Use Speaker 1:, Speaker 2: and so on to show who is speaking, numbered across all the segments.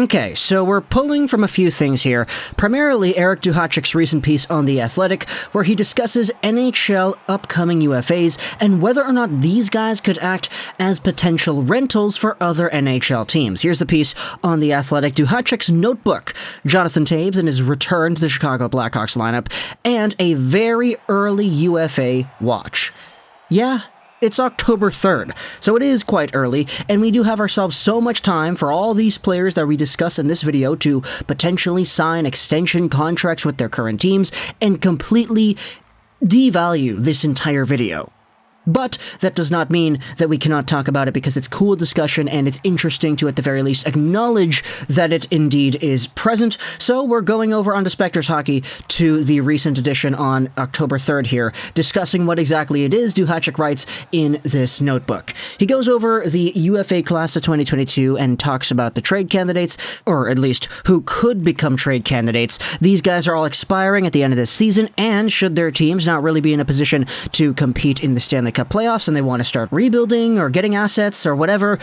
Speaker 1: Okay, so we're pulling from a few things here, primarily Eric Duhatschek's recent piece on The Athletic, where he discusses NHL upcoming UFAs and whether or not these guys could act as potential rentals for other NHL teams. Here's the piece on The Athletic, Duhatschek's notebook, Jonathan Toews and his return to the Chicago Blackhawks lineup, and a very early UFA watch. Yeah, it's October 3rd, so it is quite early, and we do have ourselves so much time for all these players that we discuss in this video to potentially sign extension contracts with their current teams and completely devalue this entire video. But that does not mean that we cannot talk about it because it's cool discussion and it's interesting to, at the very least, acknowledge that it indeed is present. So we're going over onto Specters Hockey to the recent edition on October 3rd here, discussing what exactly it is Duhatschek writes in this notebook. He goes over the UFA class of 2022 and talks about the trade candidates, or at least who could become trade candidates. These guys are all expiring at the end of this season, and should their teams not really be in a position to compete in the Stanley Cup playoffs and they want to start rebuilding or getting assets or whatever,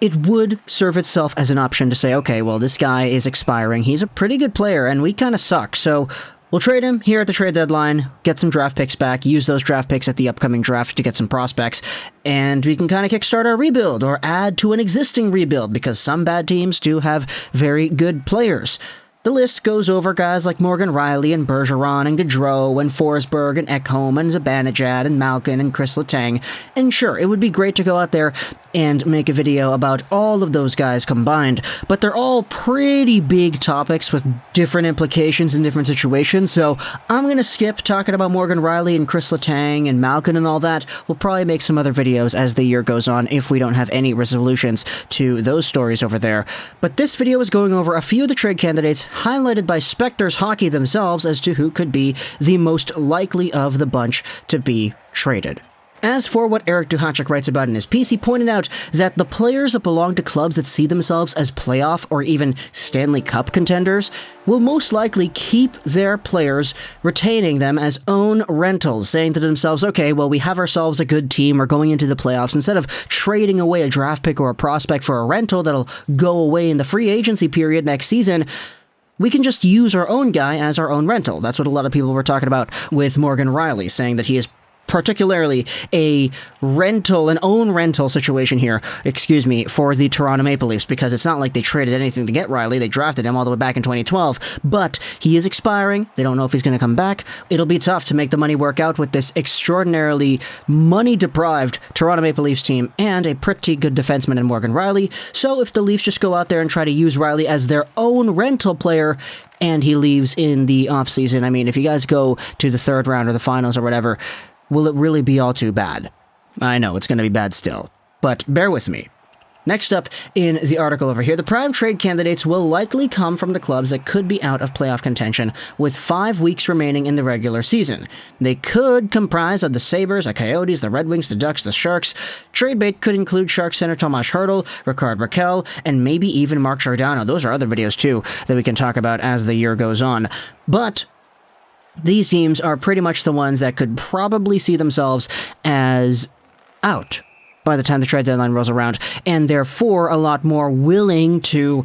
Speaker 1: it would serve itself as an option to say, okay, well, this guy is expiring. He's a pretty good player and we kind of suck. So we'll trade him here at the trade deadline, get some draft picks back, use those draft picks at the upcoming draft to get some prospects, and we can kind of kickstart our rebuild or add to an existing rebuild because some bad teams do have very good players. The list goes over guys like Morgan Rielly and Bergeron and Gaudreau and Forsberg and Ekholm and Zibanejad and Malkin and Chris Letang. And sure, it would be great to go out there and make a video about all of those guys combined, but they're all pretty big topics with different implications in different situations, so I'm going to skip talking about Morgan Rielly and Chris Letang and Malkin and all that. We'll probably make some other videos as the year goes on if we don't have any resolutions to those stories over there. But this video is going over a few of the trade candidates highlighted by Specters Hockey themselves as to who could be the most likely of the bunch to be traded. As for what Eric Duhatschek writes about in his piece, he pointed out that the players that belong to clubs that see themselves as playoff or even Stanley Cup contenders will most likely keep their players, retaining them as own rentals, saying to themselves, okay, well, we have ourselves a good team, we're going into the playoffs. Instead of trading away a draft pick or a prospect for a rental that'll go away in the free agency period next season, we can just use our own guy as our own rental. That's what a lot of people were talking about with Morgan Rielly, saying that he is particularly a rental, an own rental situation here, for the Toronto Maple Leafs, because it's not like they traded anything to get Rielly. They drafted him all the way back in 2012, but he is expiring. They don't know if he's going to come back. It'll be tough to make the money work out with this extraordinarily money-deprived Toronto Maple Leafs team and a pretty good defenseman in Morgan Rielly. So if the Leafs just go out there and try to use Rielly as their own rental player, and he leaves in the offseason, I mean, if you guys go to the third round or the finals or whatever, will it really be all too bad? I know, it's going to be bad still, but bear with me. Next up in the article over here, the prime trade candidates will likely come from the clubs that could be out of playoff contention with 5 weeks remaining in the regular season. They could comprise of the Sabres, the Coyotes, the Red Wings, the Ducks, the Sharks. Trade bait could include Sharks center Tomas Hertl, Ricard Raquel, and maybe even Mark Giordano. Those are other videos too that we can talk about as the year goes on. But these teams are pretty much the ones that could probably see themselves as out by the time the trade deadline rolls around, and therefore a lot more willing to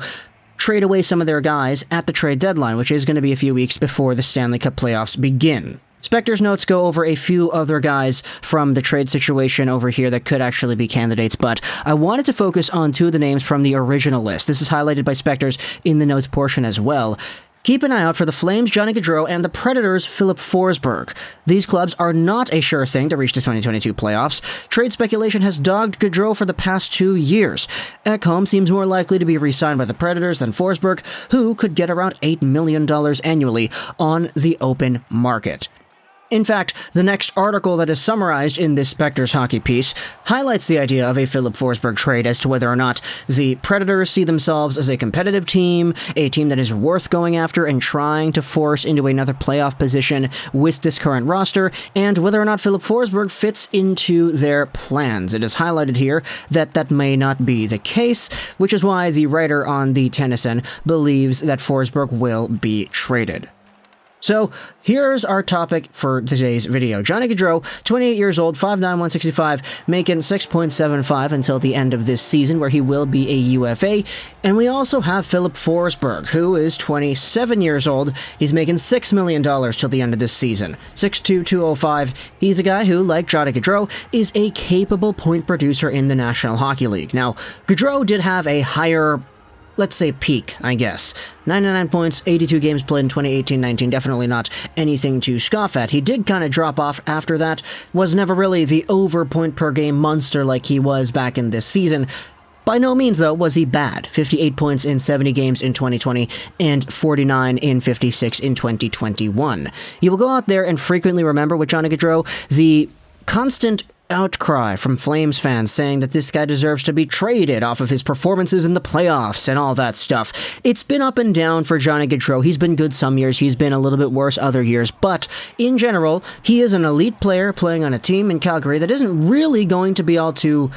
Speaker 1: trade away some of their guys at the trade deadline, which is going to be a few weeks before the Stanley Cup playoffs begin. Specters notes go over a few other guys from the trade situation over here that could actually be candidates, but I wanted to focus on 2 of the names from the original list. This is highlighted by Specters in the notes portion as well. Keep an eye out for the Flames' Johnny Gaudreau and the Predators' Filip Forsberg. These clubs are not a sure thing to reach the 2022 playoffs. Trade speculation has dogged Gaudreau for the past 2 years. Ekholm seems more likely to be re-signed by the Predators than Forsberg, who could get around $8 million annually on the open market. In fact, the next article that is summarized in this Specters Hockey piece highlights the idea of a Filip Forsberg trade as to whether or not the Predators see themselves as a competitive team, a team that is worth going after and trying to force into another playoff position with this current roster, and whether or not Filip Forsberg fits into their plans. It is highlighted here that that may not be the case, which is why the writer on the Tennyson believes that Forsberg will be traded. So here's our topic for today's video. Johnny Gaudreau, 28 years old, 5'9", 165, making $6.75 until the end of this season, where he will be a UFA. And we also have Filip Forsberg, who is 27 years old. He's making $6 million till the end of this season. 6'2", 205. He's a guy who, like Johnny Gaudreau, is a capable point producer in the National Hockey League. Now, Gaudreau did have a higher, let's say, peak, I guess. 99 points, 82 games played in 2018-19, definitely not anything to scoff at. He did kind of drop off after that, was never really the over-point-per-game monster like he was back in this season. By no means, though, was he bad. 58 points in 70 games in 2020, and 49 in 56 in 2021. You will go out there and frequently remember with Johnny Gaudreau the constant outcry from Flames fans saying that this guy deserves to be traded off of his performances in the playoffs and all that stuff. It's been up and down for Johnny Gaudreau. He's been good some years, he's been a little bit worse other years, but in general, he is an elite player playing on a team in Calgary that isn't really going to be all too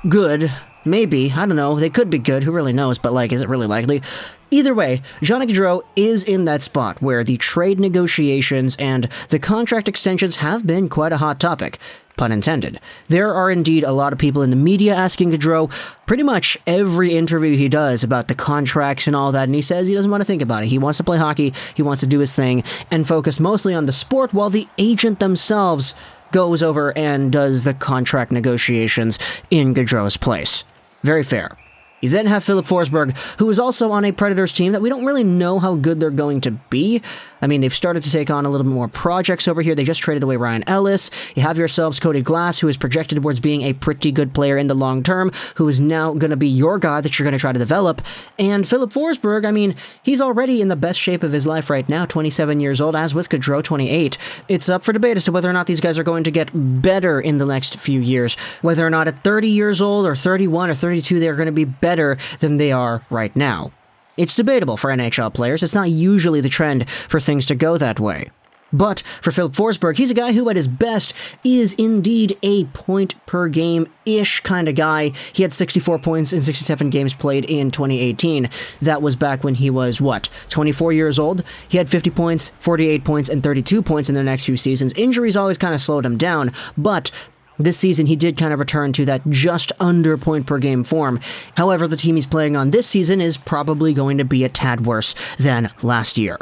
Speaker 1: good. Maybe, I don't know, they could be good, who really knows, but like, is it really likely? Either way, Johnny Gaudreau is in that spot where the trade negotiations and the contract extensions have been quite a hot topic. Pun intended. There are indeed a lot of people in the media asking Gaudreau pretty much every interview he does about the contracts and all that, and he says he doesn't want to think about it. He wants to play hockey, he wants to do his thing, and focus mostly on the sport, while the agent themselves goes over and does the contract negotiations in Gaudreau's place. Very fair. You then have Filip Forsberg, who is also on a Predators team that we don't really know how good they're going to be. I mean, they've started to take on a little bit more projects over here. They just traded away Ryan Ellis. You have yourselves Cody Glass, who is projected towards being a pretty good player in the long term, who is now going to be your guy that you're going to try to develop. And Filip Forsberg, I mean, he's already in the best shape of his life right now, 27 years old, as with Gaudreau, 28. It's up for debate as to whether or not these guys are going to get better in the next few years. Whether or not at 30 years old or 31 or 32, they're going to be better than they are right now. It's debatable for NHL players. It's not usually the trend for things to go that way. But for Filip Forsberg, he's a guy who at his best is indeed a point-per-game-ish kind of guy. He had 64 points in 67 games played in 2018. That was back when he was, 24 years old? He had 50 points, 48 points, and 32 points in the next few seasons. Injuries always kind of slowed him down, but this season, he did kind of return to that just under point-per-game form. However, the team he's playing on this season is probably going to be a tad worse than last year.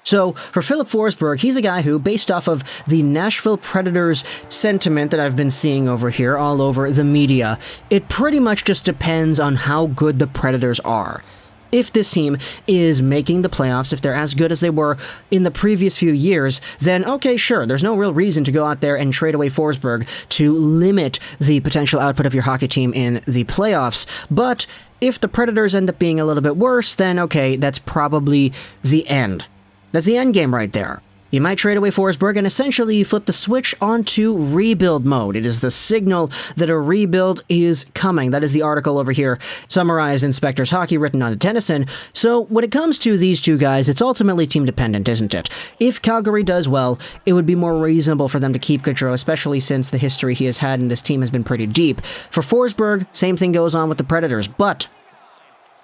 Speaker 1: So, for Filip Forsberg, he's a guy who, based off of the Nashville Predators sentiment that I've been seeing over here all over the media, it pretty much just depends on how good the Predators are. If this team is making the playoffs, if they're as good as they were in the previous few years, then okay, sure, there's no real reason to go out there and trade away Forsberg to limit the potential output of your hockey team in the playoffs. But if the Predators end up being a little bit worse, then okay, that's probably the end. That's the end game right there. You might trade away Forsberg and essentially flip the switch onto rebuild mode. It is the signal that a rebuild is coming. That is the article over here, summarized in Spectre's Hockey, written on Tennyson. So when it comes to these two guys, it's ultimately team dependent, isn't it? If Calgary does well, it would be more reasonable for them to keep Gaudreau, especially since the history he has had in this team has been pretty deep. For Forsberg, same thing goes on with the Predators, but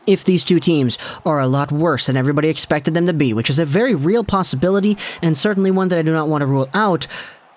Speaker 1: if these two teams are a lot worse than everybody expected them to be, which is a very real possibility, and certainly one that I do not want to rule out,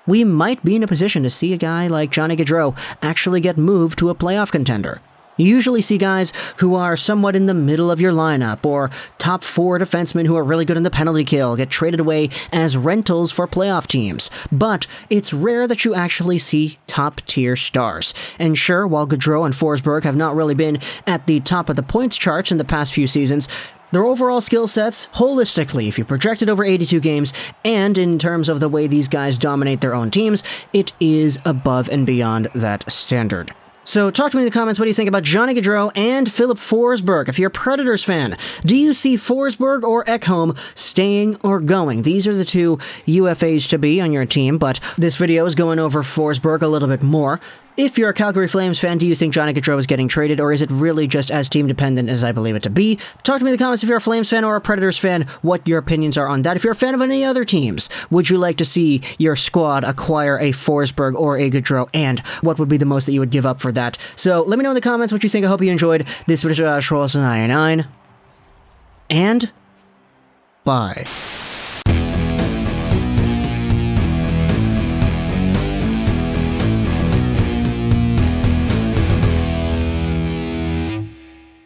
Speaker 1: we might be in a position to see a guy like Johnny Gaudreau actually get moved to a playoff contender. You usually see guys who are somewhat in the middle of your lineup, or top 4 defensemen who are really good in the penalty kill, get traded away as rentals for playoff teams. But it's rare that you actually see top-tier stars. And sure, while Gaudreau and Forsberg have not really been at the top of the points charts in the past few seasons, their overall skill sets, holistically, if you project it over 82 games, and in terms of the way these guys dominate their own teams, it is above and beyond that standard. So talk to me in the comments, what do you think about Johnny Gaudreau and Filip Forsberg? If you're a Predators fan, do you see Forsberg or Ekholm staying or going? These are the two UFAs to be on your team, but this video is going over Forsberg a little bit more. If you're a Calgary Flames fan, do you think Johnny Gaudreau is getting traded, or is it really just as team-dependent as I believe it to be? Talk to me in the comments if you're a Flames fan or a Predators fan, what your opinions are on that. If you're a fan of any other teams, would you like to see your squad acquire a Forsberg or a Gaudreau, and what would be the most that you would give up for that? So let me know in the comments what you think. I hope you enjoyed this video. Rosén, and bye.